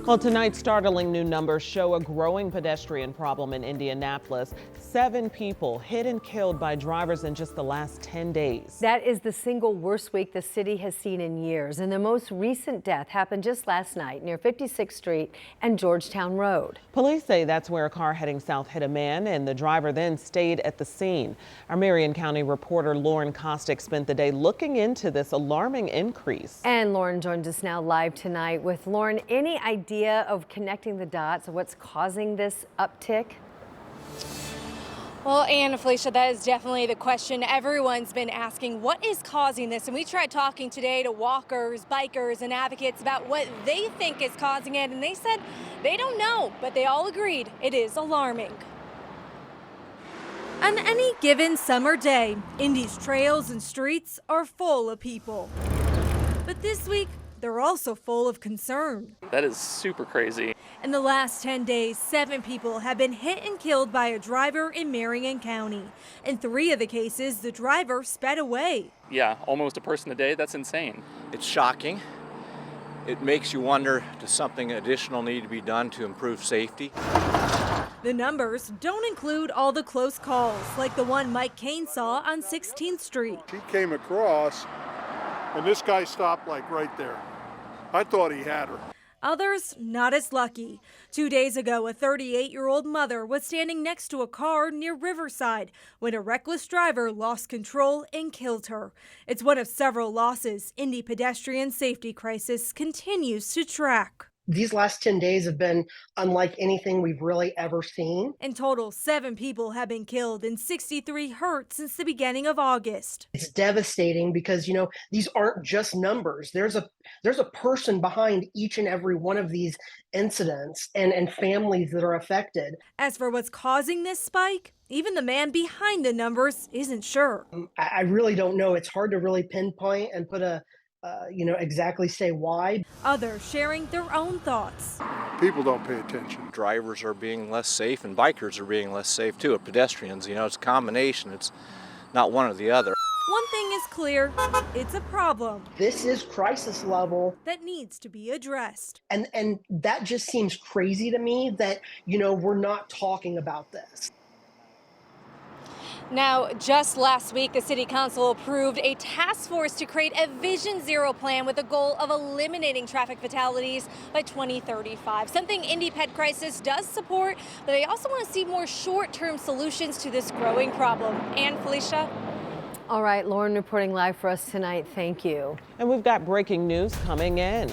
Well, tonight's startling new numbers show a growing pedestrian problem in Indianapolis. 7 people hit and killed by drivers in just the last 10 days. That is the single worst week the city has seen in years. And the most recent death happened just last night near 56th Street and Georgetown Road. Police say that's where a car heading south hit a man, and the driver then stayed at the scene. Our Maran County reporter Lauren Kostick spent the day looking into this alarming increase. And Lauren joins us now live tonight with Lauren. Any idea of connecting the dots of what's causing this uptick? Well, and Felicia, that is definitely the question everyone's been asking. What is causing this? And we tried talking today to walkers, bikers, and advocates about what they think is causing it. And they said they don't know, but they all agreed it is alarming. On any given summer day, Indy's trails and streets are full of people. But this week, they're also full of concern. That is super crazy. In the last 10 days, 7 people have been hit and killed by a driver in Maran County. In 3 of the cases, the driver sped away. Yeah, almost a person a day. That's insane. It's shocking. It makes you wonder, does something additional need to be done to improve safety? The numbers don't include all the close calls, like the one Mike Kane saw on 16th Street. She came across, and this guy stopped like right there. I thought he had her. Others not as lucky. 2 days ago, a 38-year-old mother was standing next to a car near Riverside when a reckless driver lost control and killed her. It's one of several losses Indy pedestrian safety crisis continues to track. These last 10 days have been unlike anything we've really ever seen. In total, 7 people have been killed and 63 hurt since the beginning of August. It's devastating because, these aren't just numbers. There's a person behind each and every one of these incidents and families that are affected. As for what's causing this spike, even the man behind the numbers isn't sure. I really don't know. It's hard to really pinpoint and put exactly say why. Others sharing their own thoughts. People don't pay attention. Drivers are being less safe and bikers are being less safe too. Pedestrians, it's a combination. It's not one or the other. One thing is clear, it's a problem. This is crisis level that needs to be addressed. And that just seems crazy to me that, we're not talking about this. Now, just last week, the City Council approved a task force to create a Vision Zero plan with the goal of eliminating traffic fatalities by 2035, something Indy Ped Crisis does support, but they also want to see more short-term solutions to this growing problem. And Felicia? All right, Lauren reporting live for us tonight. Thank you. And we've got breaking news coming in.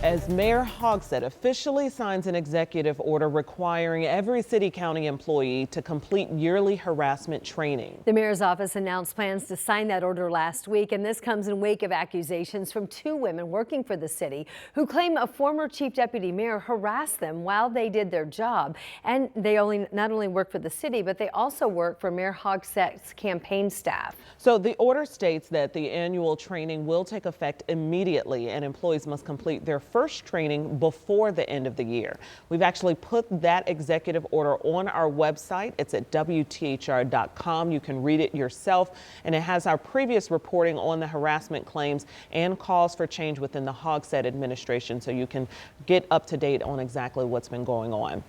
As Mayor Hogsett officially signs an executive order requiring every city-county employee to complete yearly harassment training. The mayor's office announced plans to sign that order last week, and this comes in wake of accusations from 2 women working for the city who claim a former chief deputy mayor harassed them while they did their job. And they not only work for the city, but they also work for Mayor Hogsett's campaign staff. So the order states that the annual training will take effect immediately, and employees must complete their first training before the end of the year. We've actually put that executive order on our website. It's at WTHR.com. You can read it yourself, and it has our previous reporting on the harassment claims and calls for change within the Hogsett administration, so you can get up to date on exactly what's been going on.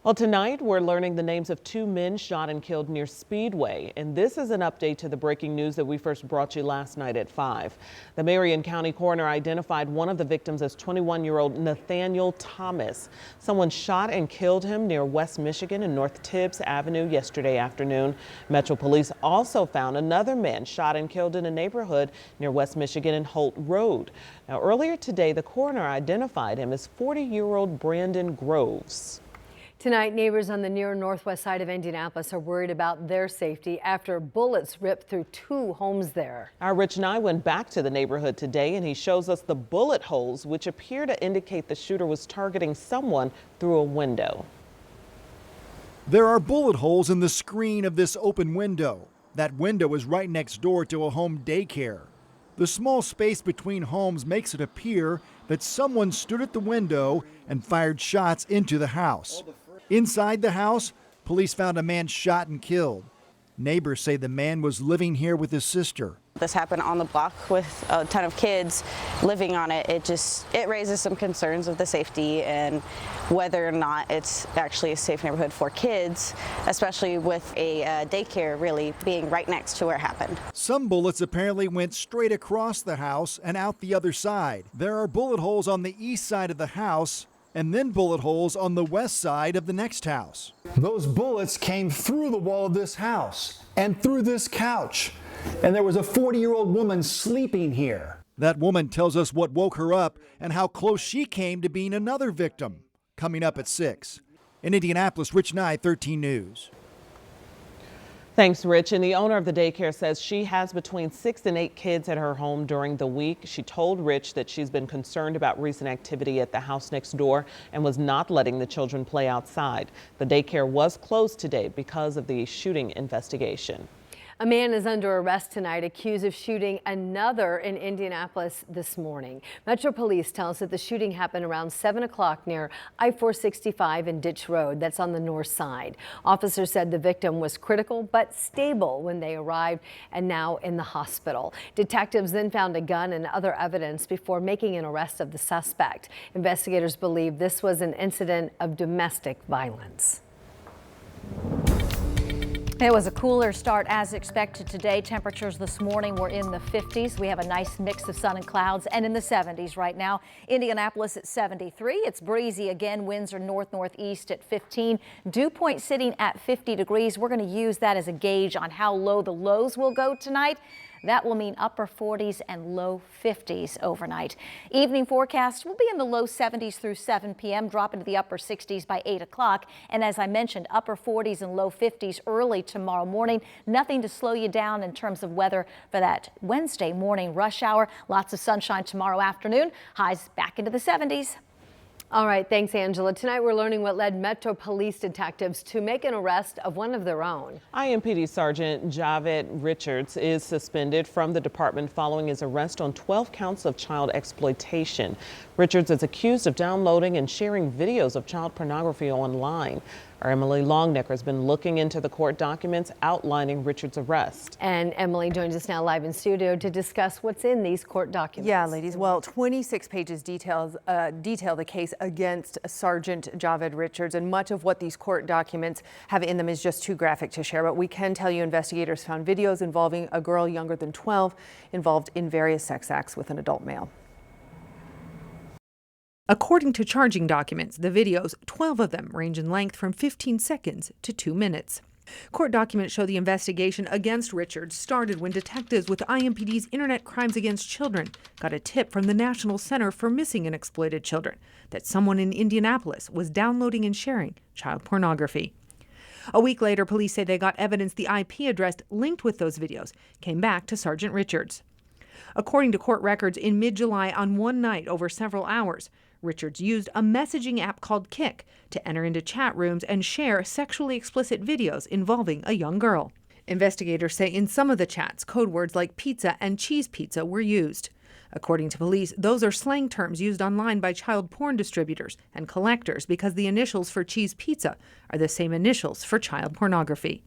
Well, tonight we're learning the names of 2 men shot and killed near Speedway, and this is an update to the breaking news that we first brought you last night at 5. The Marion County coroner identified one of the victims as 21-year-old Nathaniel Thomas. Someone shot and killed him near West Michigan and North Tibbs Avenue yesterday afternoon. Metro Police also found another man shot and killed in a neighborhood near West Michigan and Holt Road. Now, earlier today, the coroner identified him as 40-year-old Brandon Groves. Tonight, neighbors on the near northwest side of Indianapolis are worried about their safety after bullets ripped through 2 homes there. Our Rich Nye went back to the neighborhood today, and he shows us the bullet holes, which appear to indicate the shooter was targeting someone through a window. There are bullet holes in the screen of this open window. That window is right next door to a home daycare. The small space between homes makes it appear that someone stood at the window and fired shots into the house. Inside the house, police found a man shot and killed. Neighbors say the man was living here with his sister. This happened on the block with a ton of kids living on it. It raises some concerns of the safety and whether or not it's actually a safe neighborhood for kids, especially with a daycare really being right next to where it happened. Some bullets apparently went straight across the house and out the other side. There are bullet holes on the east side of the house and then bullet holes on the west side of the next house. Those bullets came through the wall of this house and through this couch. And there was a 40-year-old woman sleeping here. That woman tells us what woke her up and how close she came to being another victim. Coming up at 6. In Indianapolis, Rich Nye, 13 News. Thanks, Rich. And the owner of the daycare says she has between 6 and 8 kids at her home during the week. She told Rich that she's been concerned about recent activity at the house next door and was not letting the children play outside. The daycare was closed today because of the shooting investigation. A man is under arrest tonight accused of shooting another in Indianapolis this morning. Metro Police tell us that the shooting happened around 7 o'clock near I-465 and Ditch Road. That's on the north side. Officers said the victim was critical but stable when they arrived and now in the hospital. Detectives then found a gun and other evidence before making an arrest of the suspect. Investigators believe this was an incident of domestic violence. It was a cooler start as expected today. Temperatures this morning were in the 50s. We have a nice mix of sun and clouds and in the 70s right now. Indianapolis at 73. It's breezy again. Winds are north-northeast at 15. Dew point sitting at 50 degrees. We're going to use that as a gauge on how low the lows will go tonight. That will mean upper 40s and low 50s overnight. Evening forecast will be in the low 70s through 7 p.m., drop into the upper 60s by 8 o'clock. And as I mentioned, upper 40s and low 50s early tomorrow morning. Nothing to slow you down in terms of weather for that Wednesday morning rush hour. Lots of sunshine tomorrow afternoon. Highs back into the 70s. All right, thanks, Angela. Tonight we're learning what led Metro Police detectives to make an arrest of one of their own. IMPD Sergeant Javed Richards is suspended from the department following his arrest on 12 counts of child exploitation. Richards is accused of downloading and sharing videos of child pornography online. Our Emily Longnecker has been looking into the court documents outlining Richards' arrest. And Emily joins us now live in studio to discuss what's in these court documents. Yeah, ladies. Well, 26 pages detail the case against Sergeant Javed Richards, and much of what these court documents have in them is just too graphic to share. But we can tell you investigators found videos involving a girl younger than 12 involved in various sex acts with an adult male. According to charging documents, the videos, 12 of them, range in length from 15 seconds to 2 minutes. Court documents show the investigation against Richards started when detectives with IMPD's Internet Crimes Against Children got a tip from the National Center for Missing and Exploited Children that someone in Indianapolis was downloading and sharing child pornography. A week later, police say they got evidence the IP address linked with those videos came back to Sergeant Richards. According to court records, in mid-July on one night over several hours, Richards used a messaging app called Kik to enter into chat rooms and share sexually explicit videos involving a young girl. Investigators say in some of the chats, code words like pizza and cheese pizza were used. According to police, those are slang terms used online by child porn distributors and collectors because the initials for cheese pizza are the same initials for child pornography.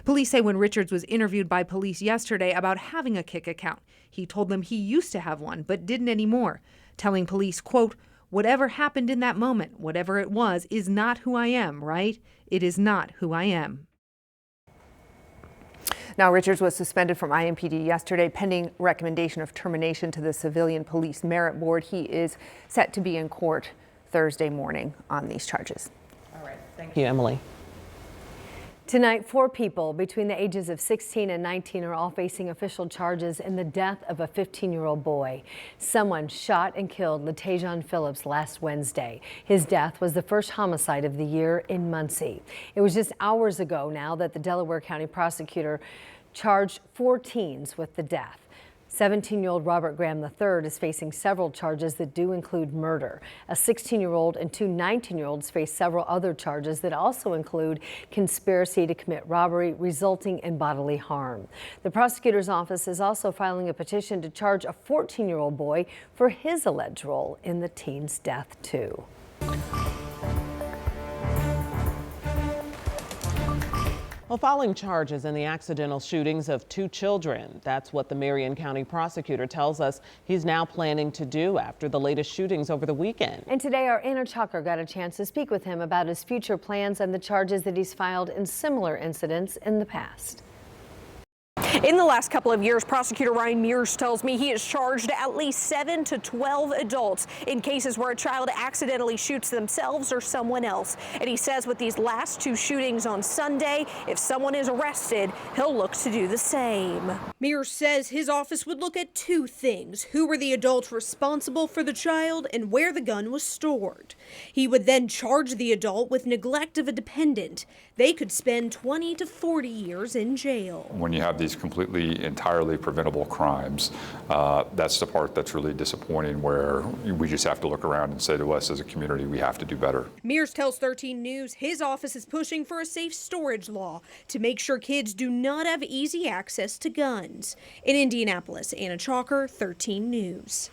Police say when Richards was interviewed by police yesterday about having a Kik account, he told them he used to have one but didn't anymore, telling police, quote, "Whatever happened in that moment, whatever it was, is not who I am, right? It is not who I am." Now, Richards was suspended from IMPD yesterday pending recommendation of termination to the Civilian Police Merit Board. He is set to be in court Thursday morning on these charges. All right. Thank you, Emily. Tonight, 4 people between the ages of 16 and 19 are all facing official charges in the death of a 15-year-old boy. Someone shot and killed Latajon Phillips last Wednesday. His death was the first homicide of the year in Muncie. It was just hours ago now that the Delaware County prosecutor charged 4 teens with the death. 17-year-old Robert Graham III is facing several charges that do include murder. A 16-year-old and 2 19-year-olds face several other charges that also include conspiracy to commit robbery resulting in bodily harm. The prosecutor's office is also filing a petition to charge a 14-year-old boy for his alleged role in the teen's death, too. Well, filing charges in the accidental shootings of 2 children. That's what the Maran County prosecutor tells us he's now planning to do after the latest shootings over the weekend. And today our Anna Chalker got a chance to speak with him about his future plans and the charges that he's filed in similar incidents in the past. In the last couple of years, prosecutor Ryan Mears tells me he has charged at least 7 to 12 adults in cases where a child accidentally shoots themselves or someone else. And he says with these last 2 shootings on Sunday, if someone is arrested, he'll look to do the same. Mears says his office would look at 2 things: who were the adults responsible for the child and where the gun was stored. He would then charge the adult with neglect of a dependent. They could spend 20 to 40 years in jail. When you have these completely, entirely preventable crimes, that's the part that's really disappointing, where we just have to look around and say to us as a community, we have to do better. Mears tells 13 News his office is pushing for a safe storage law to make sure kids do not have easy access to guns. In Indianapolis, Anna Chalker, 13 News.